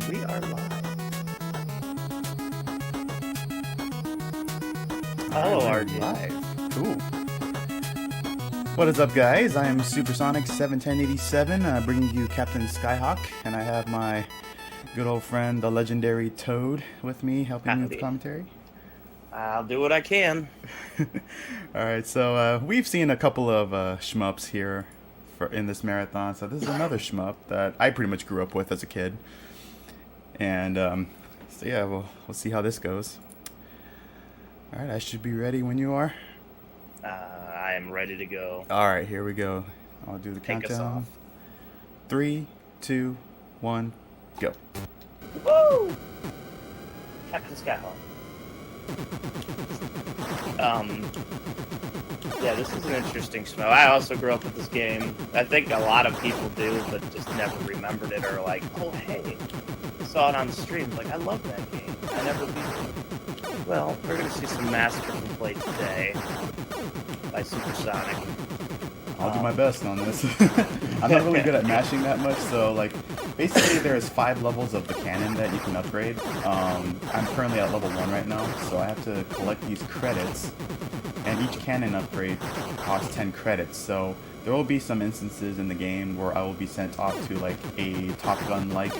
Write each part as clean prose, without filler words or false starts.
We are live. Hello, RG. Live. Cool. What is up, guys? I am SuperSonic71087, bringing you Captain Skyhawk, and I have my good old friend, the legendary Toad, with me, helping me with the commentary. I'll do what I can. Alright, so we've seen a couple of shmups here in this marathon, so this is another shmup that I pretty much grew up with as a kid. And so yeah, we'll see how this goes. Alright, I should be ready when you are. I am ready to go. Alright, here we go. I'll do the Take us countdown. off. 3, 2, 1, go. Woo! Captain Skyhawk. Yeah, this is an interesting smell. I also grew up with this game. I think a lot of people do, but just never remembered it, or like, oh hey, I saw it on the stream. Like, I love that game. I never beat it. Well, we're gonna see some masterful play today by SuperSonic. I'll do my best on this. I'm not really good at mashing that much, so like, basically there's 5 levels of the cannon that you can upgrade. I'm currently at level 1 right now, so I have to collect these credits, and each cannon upgrade costs 10 credits, so there will be some instances in the game where I will be sent off to like a Top Gun-like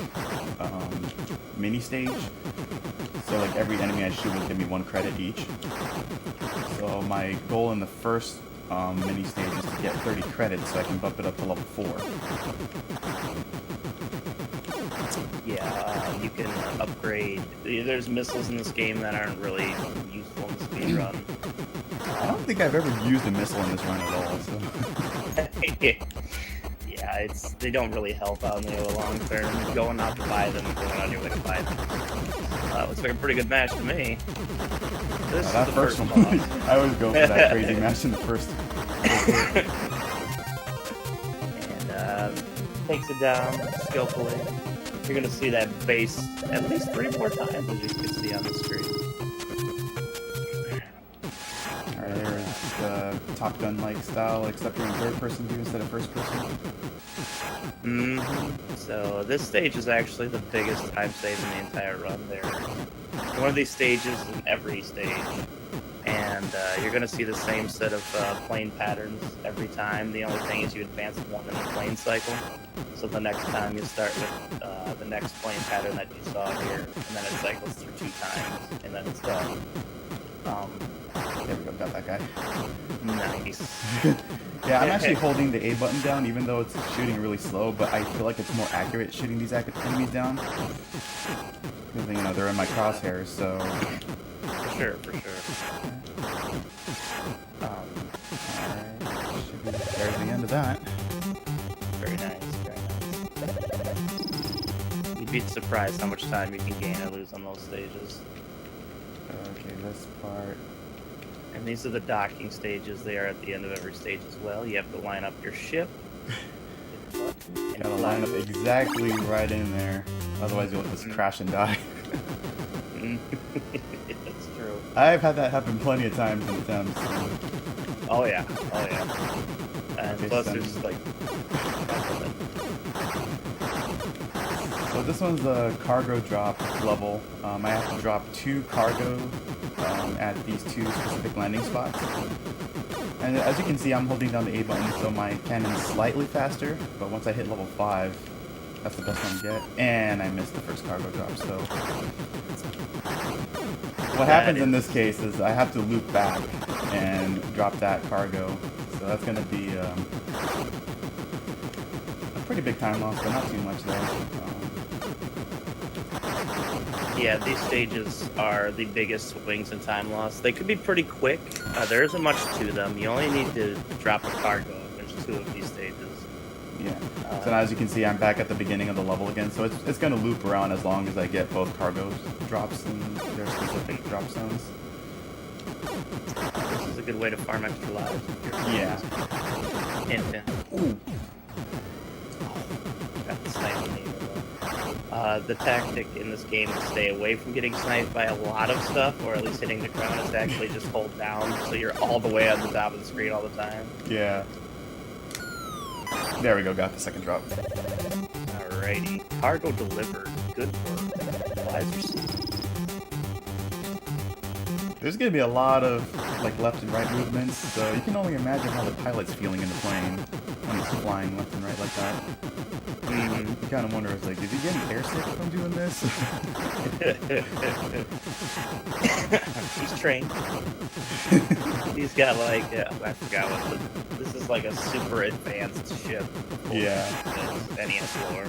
mini stage. So like every enemy I shoot will give me 1 credit each. So my goal in the first mini stage is to get 30 credits so I can bump it up to level 4. Yeah, you can upgrade. There's missiles in this game that aren't really useful in the speed run. I don't think I've ever used a missile in this run at all, so... Yeah, they don't really help out in the long term. Going out to buy them, going on your way to buy them. Looks like a pretty good match to me. This is that the first first one, boss. I always go for that crazy match in the first. And takes it down skillfully. You're gonna see that base at least 3 more times, as you can see on the screen. Alright, there's the Top Gun-like style, except you're in third-person view instead of first-person. So this stage is actually the biggest time save in the entire run. There, one of these stages in every stage, and you're going to see the same set of plane patterns every time. The only thing is you advance 1 in the plane cycle. So the next time you start with the next plane pattern that you saw here, and then it cycles through 2 times, and then it's done. There we go, got that guy. Nice. Yeah, I'm actually holding the A button down, even though it's shooting really slow, but I feel like it's more accurate shooting these enemies down. Because, you know, they're in my crosshairs, so... For sure. Alright, there's the end of that. Very nice. You'd be surprised how much time you can gain or lose on those stages. Okay, this part... And these are the docking stages. They are at the end of every stage as well. You have to line up your ship. Gotta line up exactly right in there, otherwise you'll just crash and die. That's true. I've had that happen plenty of times in attempts. Oh yeah. And Okay, plus so there's like... So this one's the cargo drop level. I have to drop 2 cargo at these 2 specific landing spots. And as you can see, I'm holding down the A button, so my cannon is slightly faster, but once I hit level 5, that's the best one to get. And I missed the first cargo drop, so... What happens in this case is I have to loop back and drop that cargo. So that's going to be a pretty big time loss, but not too much though. Yeah, these stages are the biggest swings in time loss. They could be pretty quick. There isn't much to them. You only need to drop a cargo. There's 2 of these stages. Yeah. So now as you can see, I'm back at the beginning of the level again. So it's going to loop around as long as I get both cargo drops in their specific drop zones. This is a good way to farm extra lives. Yeah. Infant. Ooh. Got the sniper needle. The tactic in this game is to stay away from getting sniped by a lot of stuff, or at least hitting the ground, is to actually just hold down so you're all the way on the top of the screen all the time. Yeah. There we go, got the second drop. Alright. Alrighty. Cargo delivered. Good work. Advisor seat. There's gonna be a lot of like left and right movements, so you can only imagine how the pilot's feeling in the plane when he's flying left and right like that. You kind of wonder, it's like, is he getting airsick from doing this? He's trained. He's got like, I forgot what this is, like a super advanced ship. Yeah. NES lore.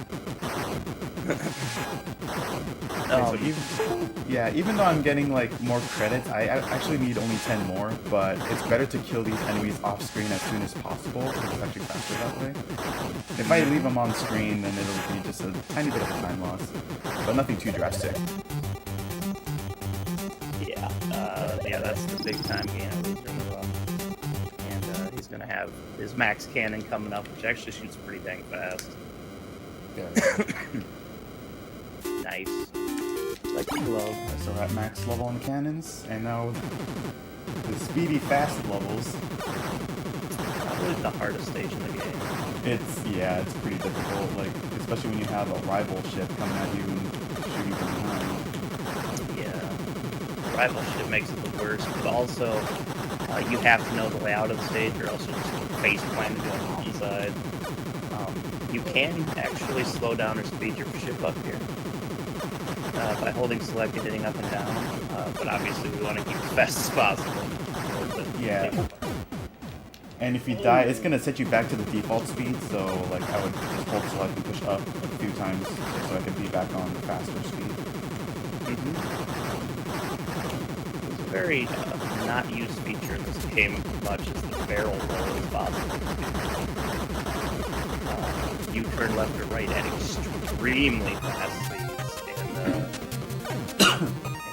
Even though I'm getting like more credits, I actually need only 10 more, but it's better to kill these enemies off screen as soon as possible because it's actually faster that way. If I leave them on screen, then it'll be just a tiny bit of a time loss, but nothing too drastic. Yeah, that's the big time gain of losing the run. And he's gonna have his max cannon coming up, which actually shoots pretty dang fast. Yeah. Nice. Like you love. So we're at max level on the cannons, and now the speedy fast levels. Probably the hardest stage in the game. It's pretty difficult, like especially when you have a rival ship coming at you and shooting from behind. Yeah, rival ship makes it the worst, but also you have to know the layout of the stage, or else you'll just face plant into a mountainside. You can actually slow down or speed your ship up here by holding select and hitting up and down, but obviously we want to keep as fast as possible. Yeah. And if you die, it's gonna set you back to the default speed, so like I would just hold select and push up a few times so I could be back on the faster speed. It's a very not used feature in this game much as the barrel roll is possible. You turn left or right at extremely fast speeds, and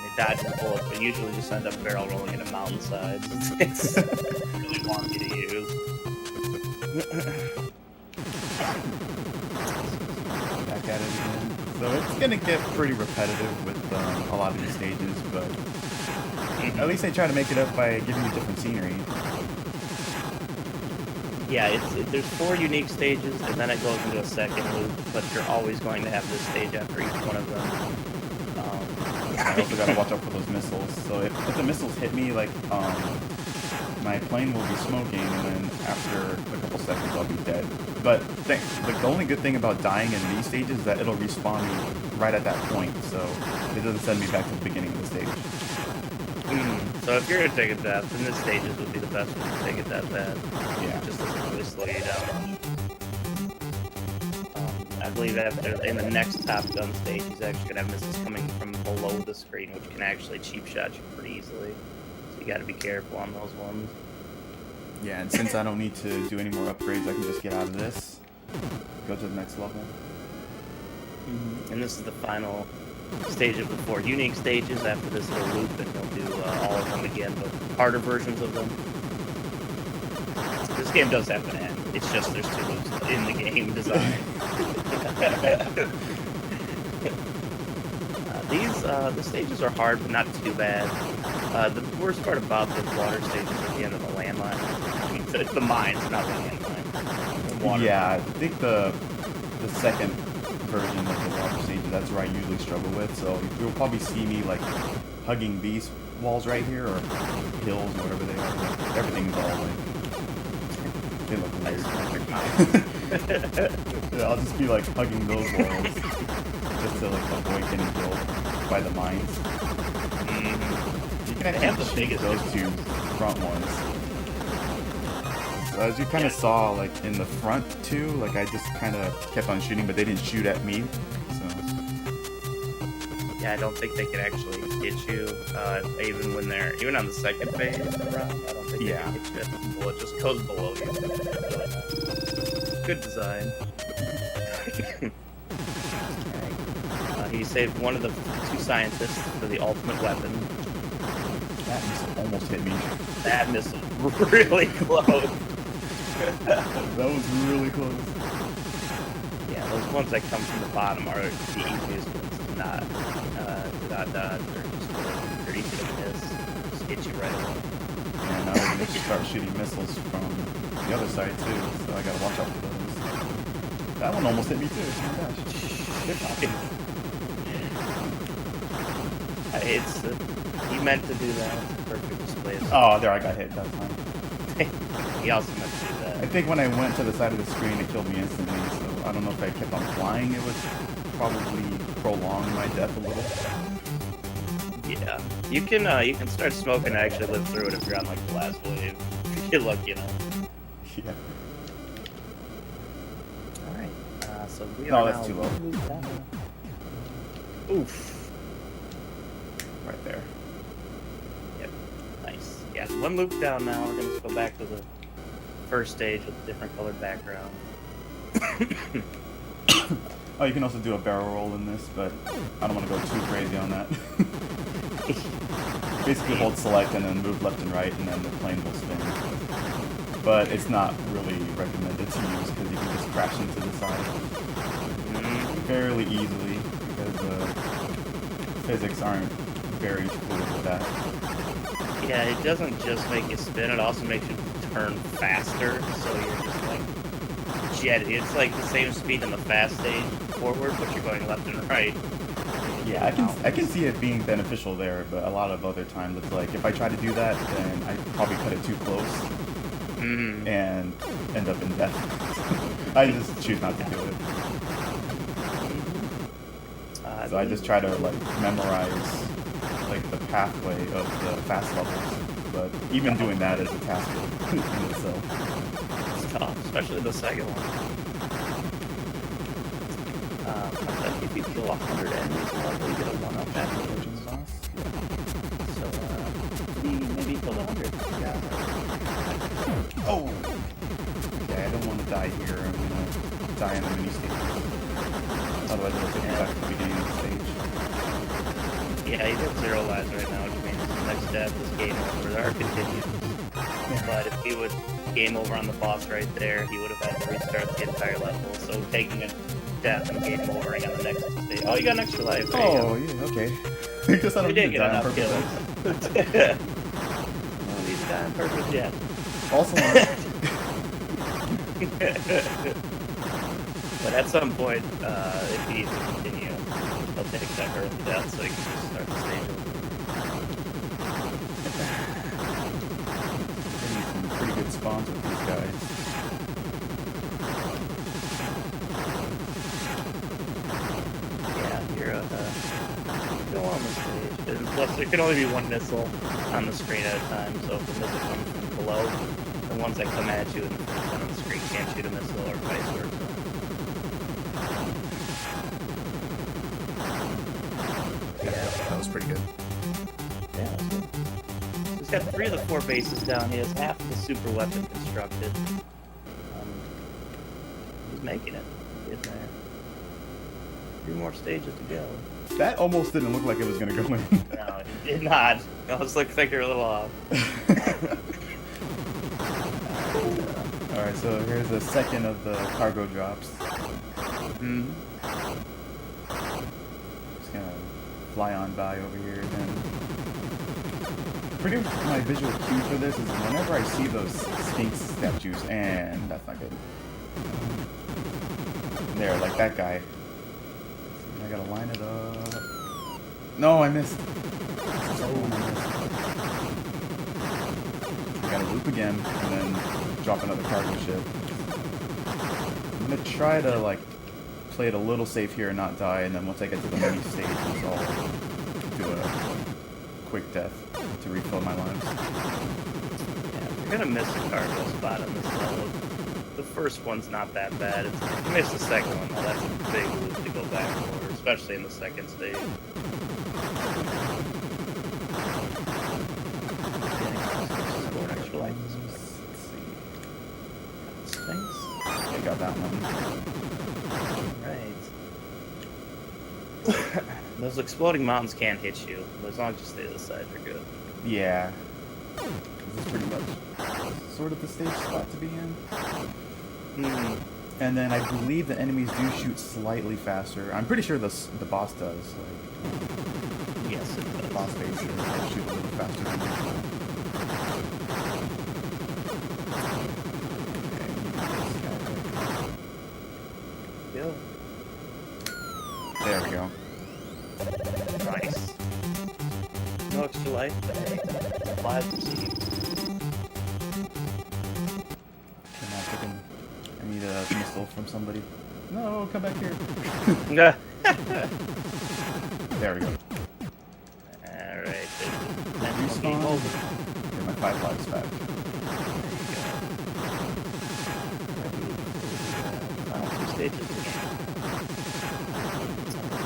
it dodges bullets, but usually just end up barrel rolling into mountainsides. It's really wonky to use. Back at it again. So it's gonna get pretty repetitive with a lot of these stages, but at least they try to make it up by giving you different scenery. Yeah, there's 4 unique stages, and then it goes into a second loop, but you're always going to have this stage after each one of them. I also gotta watch out for those missiles. So if the missiles hit me, like, my plane will be smoking, and then after a couple seconds I'll be dead. But the only good thing about dying in these stages is that it'll respawn me right at that point, so it doesn't send me back to the beginning of the stage. So if you're going to take a death, then this stages would be the best one to take it that bad. Yeah. Just doesn't really slow you down. I believe in the next Top Gun stage, he's actually going to have missiles coming from below the screen, which can actually cheap shot you pretty easily. So you got to be careful on those ones. Yeah, and since I don't need to do any more upgrades, I can just get out of this, go to the next level. And this is the final stage of the 4 unique stages. After this little loop, and he'll do all of them again, but harder versions of them. This game does have an end. It's just there's 2 loops in the game design. The stages are hard, but not too bad. The worst part about the water stages is at the end of the landmine. I mean, it's the mines, not the landmine. The water. Yeah, I think the second version of the water stage, that's where I usually struggle with, so you'll probably see me like hugging these walls right here, or hills, whatever they are. Everything's all like, they look weird. Yeah, I'll just be like hugging those walls just to like avoid getting killed by the mines. You can actually shoot those 2 front ones. So as you kind of saw, like in the front too, like I just kind of kept on shooting, but they didn't shoot at me. So yeah, I don't think they can actually hit you, even on the second phase of the round. I don't think they can hit you at the bullet. It just goes below you. Good design. He saved one of the 2 scientists for the ultimate weapon. that missile almost hit me. That missile really close. That was really close. Yeah, those ones that come from the bottom are the easiest ones to not dodge. They're easy to miss. Just hit you right away. And now we're going to start shooting missiles from the other side too, so I gotta watch out for those. That one almost hit me too. Oh my gosh. Good talking. He meant to do that. It's a perfect display. Oh, there I got hit that time. He also meant to do that. I think when I went to the side of the screen, it killed me instantly. So I don't know if I kept on flying. It would probably prolong my death a little. Yeah, you can start smoking and actually live through it if you're on like the last wave. If you look, you know. Yeah. All right. So we No, are that's now too low. Oof. Right there. Yep. Nice. Yeah. One loop down now. We're gonna go back to the first stage with a different colored background. Oh, you can also do a barrel roll in this, but I don't want to go too crazy on that. Basically hold select and then move left and right, and then the plane will spin. But it's not really recommended to use because you can just crash into the side fairly easily because physics aren't very fluid with that. Yeah, it doesn't just make you spin; it also makes you turn faster. So you're just like jet. It's like the same speed in the fast stage forward, but you're going left and right. Yeah, I can see it being beneficial there, but a lot of other times it's like if I try to do that, then I probably cut it too close and end up in death. I just choose not to do it. So I just try to like memorize like the pathway of the fast levels, but even doing that is a task in itself. It's tough, especially the second one. I think if you kill 100 enemies, you'll likely get a 1-up after the Legend sauce. So, maybe kill 100. Yeah. Oh! Okay, I don't want to die here. I'm gonna die in the mini stage. Otherwise it'll take me back to the beginning of the stage. Yeah, he's at 0 lives right now, which means the next death is game over. There are continues. But if he would game over on the boss right there, he would have had to restart the entire level. So taking a death and game overing on the next stage. Oh, you got an extra life. There you go. Yeah, okay. I guess I don't We need did to get die on enough kills. purpose. No need to die on purpose yet. Also, But at some point, if he needs to continue, he'll take that early death so he can just start the stage over. I need some pretty good spawns with these guys. Yeah, you're go on the stage. And plus, there can only be one missile on the screen at a time, so if the missile comes from below, the ones that come at you and on the screen can't shoot a missile or vice versa. Yeah, that was pretty good. Yeah, that's good. He's got 3 of the 4 bases down. He has half of the super weapon constructed. He's making it. Getting there. 3 more stages to go. That almost didn't look like it was going to go in. No, it did not. It almost looked like you're a little off. Alright, so here's a second of the cargo drops. Just gonna fly on by over here again. Pretty much my visual cue for this is whenever I see those Sphinx statues, and that's not good. There, like that guy. I gotta line it up. No, I missed. I gotta loop again, and then drop another cargo ship. I'm gonna try to like play it a little safe here and not die, and then once I get to the mini stages, I'll do a quick death to refill my lives. Yeah, if you're gonna miss a cargo spot on this level, the first one's not that bad. If you miss the second one, though, that's a big loop to go back for, especially in the second stage. I got that one. Right. Those exploding mountains can't hit you. As long as you stay to the side, you're good. Yeah. This is pretty much sort of the stage spot to be in. And then I believe the enemies do shoot slightly faster. I'm pretty sure the boss does. Like, Yes, it does. the boss face shoot a little faster than usual. go. There we go. Nice. No extra life, but hey, supplies received. I need a pistol from somebody. No, come back here. Yeah. There we go. Alright, Respawn. Get my 5 lives back. Final 2 stages.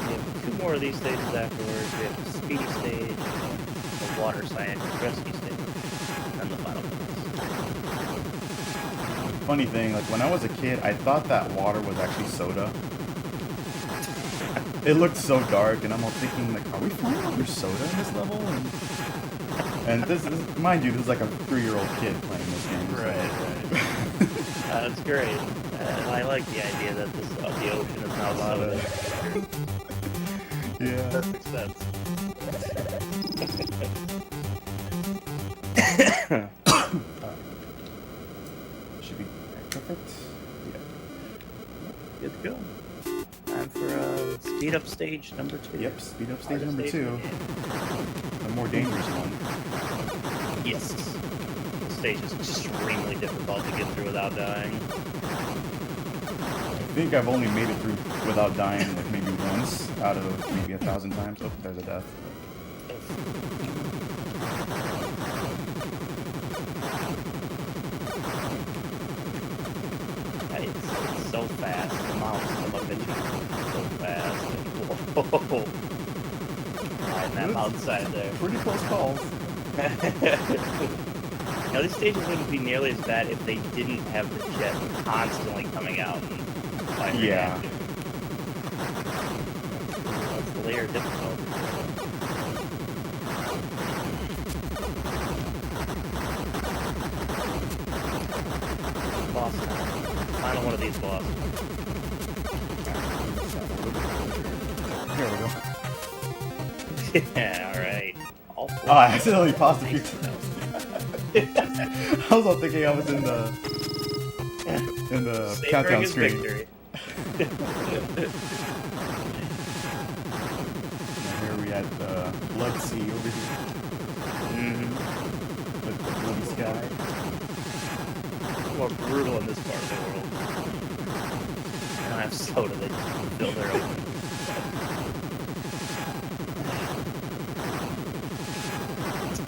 We have 2 more of these stages afterwards. We have the speedy stage, the water scientist rescue stage, and the final boss. Funny thing, like when I was a kid, I thought that water was actually soda. It looked so dark, and I'm all thinking, like, are we finding out there's soda in this level? And this is, mind you, this is like a 3-year-old kid playing this game. So. Right. That's great. I like the idea that this the ocean is now soda. Yeah. Perfect sense. Should be perfect. Yeah. Good to go. Time for speed up stage number 2. Yep, speed up stage Hardest number 2. The more dangerous one. Yes. The stage is extremely difficult to get through without dying. I think I've only made it through without dying like maybe once out of maybe 1,000 times. Oh, there's a death. It's so fast. The mouse come up at you so fast. Whoa. Right in that mountainside there. Pretty close calls. Now, these stages wouldn't be nearly as bad if they didn't have the jet constantly coming out and firing Yeah. at you. That's the layer of difficulty. Boss time. Final one of these bosses. Here we go. Yeah, alright. All 4. Oh, I accidentally paused a few times. I was all thinking I was in the Savoring countdown his screen. victory. And here we at the Blood Sea over here. With the bloody sky. More brutal in this part of the world. They don't have soda, they just fill their own.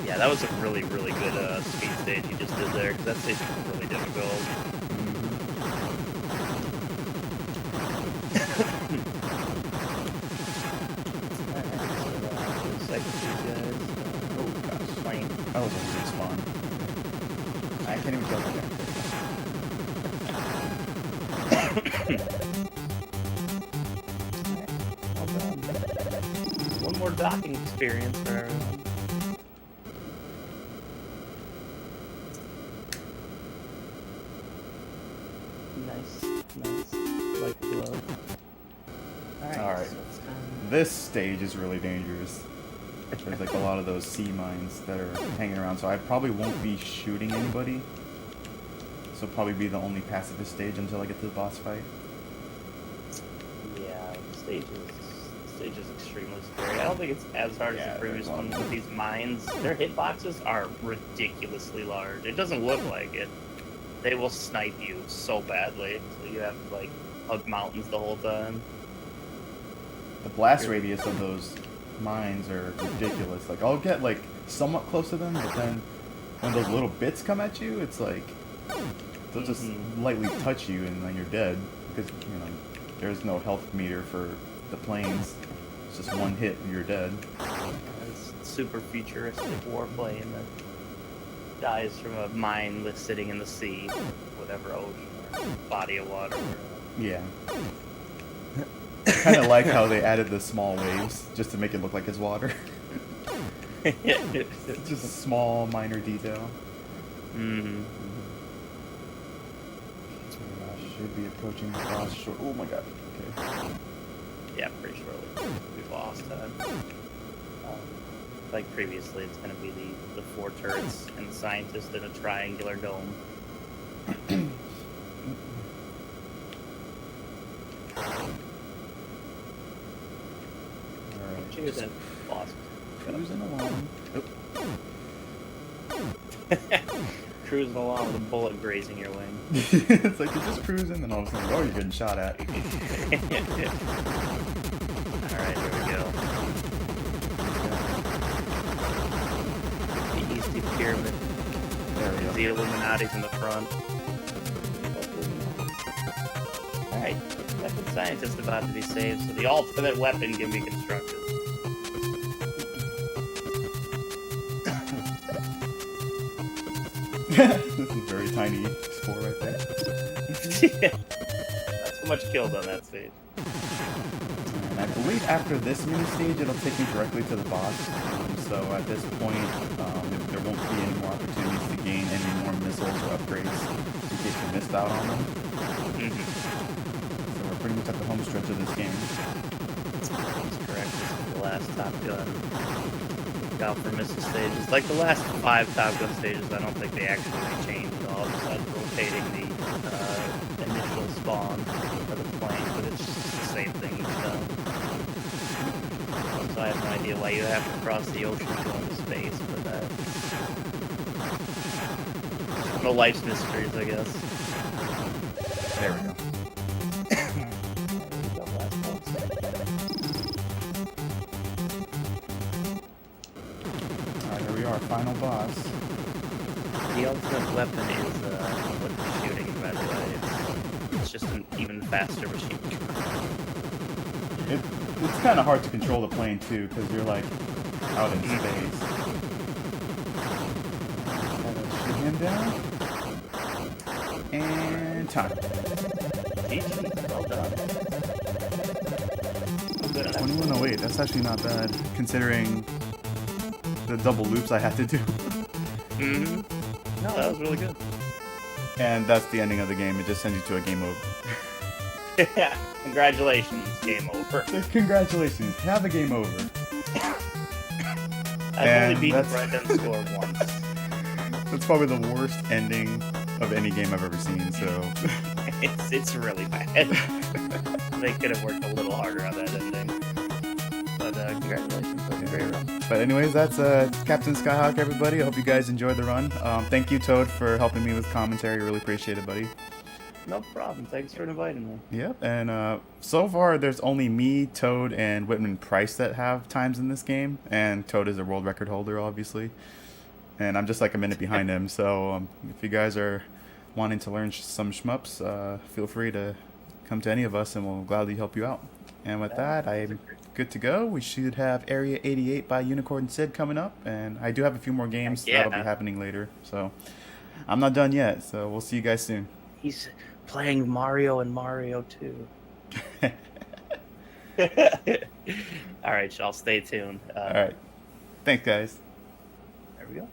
Yeah, that was a really, really good speed stage you just did there, because that stage was really difficult. Oh gosh. That was a weird spawn. I can't even tell that. One more docking experience for everyone. Nice. Like a glove. Alright. This stage is really dangerous. There's like a lot of those sea mines that are hanging around, so I probably won't be shooting anybody. So probably be the only pacifist stage until I get to the boss fight. Yeah, the stage is extremely scary. I don't think it's as hard as the previous one with these mines. Their hitboxes are ridiculously large. It doesn't look like it. They will snipe you so badly, so you have to like hug mountains the whole time. The blast radius of those mines are ridiculous. Like I'll get like somewhat close to them, but then when those little bits come at you, it's like they'll just lightly touch you and then you're dead because you know there's no health meter for the planes. It's just one hit and you're dead. It's super futuristic warplane that dies from a mine that's sitting in the sea, whatever ocean or body of water. Yeah. I kind of like how they added the small waves just to make it look like it's water. It's just a small, minor detail. Should be approaching the boss short. Oh my god. Okay. Yeah, pretty shortly. We've lost time. Like previously, it's going to be the 4 turrets and the scientist in a triangular dome. Alright. Cheers that boss. Cruising along. Cruising along with a bullet grazing your wing. It's like you're just cruising, and all of a sudden, oh, you're getting shot at. Alright, here we go. The Easty Pyramid. There we go. The Illuminati's in the front. Alright, weapon scientist about to be saved, so the ultimate weapon can be constructed. This is very tiny score right there. Not so much killed on that stage. And I believe after this mini stage, it'll take you directly to the boss. So at this point, there won't be any more opportunities to gain any more missiles or upgrades in case you missed out on them. So we're pretty much at the home stretch of this game. That's correct. This is the last Top Gun. Look out for missile stages. Like the last 5 Top Gun stages, I don't think they actually changed at all, besides rotating the initial spawn for the plane, but it's just the same thing each time. So I have no idea why you have to cross the ocean to go into space, but no life's mysteries, I guess. There we go. Alright, here we are, final boss. The ultimate weapon is what you're shooting, by the way. It's just an even faster machine. It's kind of hard to control the plane too, because you're like out in space. Gotta shoot him down. And time. Well done. Good enough. 2108, that's actually not bad, considering the double loops I had to do. Mm-hmm. No, that was really good. And that's the ending of the game, it just sends you to a game over. Yeah, congratulations, game over. Congratulations, have a game over. I've And only beaten that's- Brendan's score once. That's probably the worst ending of any game I've ever seen, so... It's really bad. They could have worked a little harder on that ending. But congratulations, that was a great run. But anyways, that's Captain Skyhawk, everybody. I hope you guys enjoyed the run. Thank you, Toad, for helping me with commentary. Really appreciate it, buddy. No problem. Thanks for inviting me. Yep, and so far there's only me, Toad, and Whitman Price that have times in this game, and Toad is a world record holder, obviously. And I'm just like a minute behind him, so if you guys are wanting to learn some shmups, feel free to come to any of us, and we'll gladly help you out. And with that, I'm good to go. We should have Area 88 by Unicorn Sid coming up, and I do have a few more games that'll be happening later, so I'm not done yet, so we'll see you guys soon. He's playing Mario and Mario 2. Alright, y'all, stay tuned. Alright. Thanks, guys. There we go.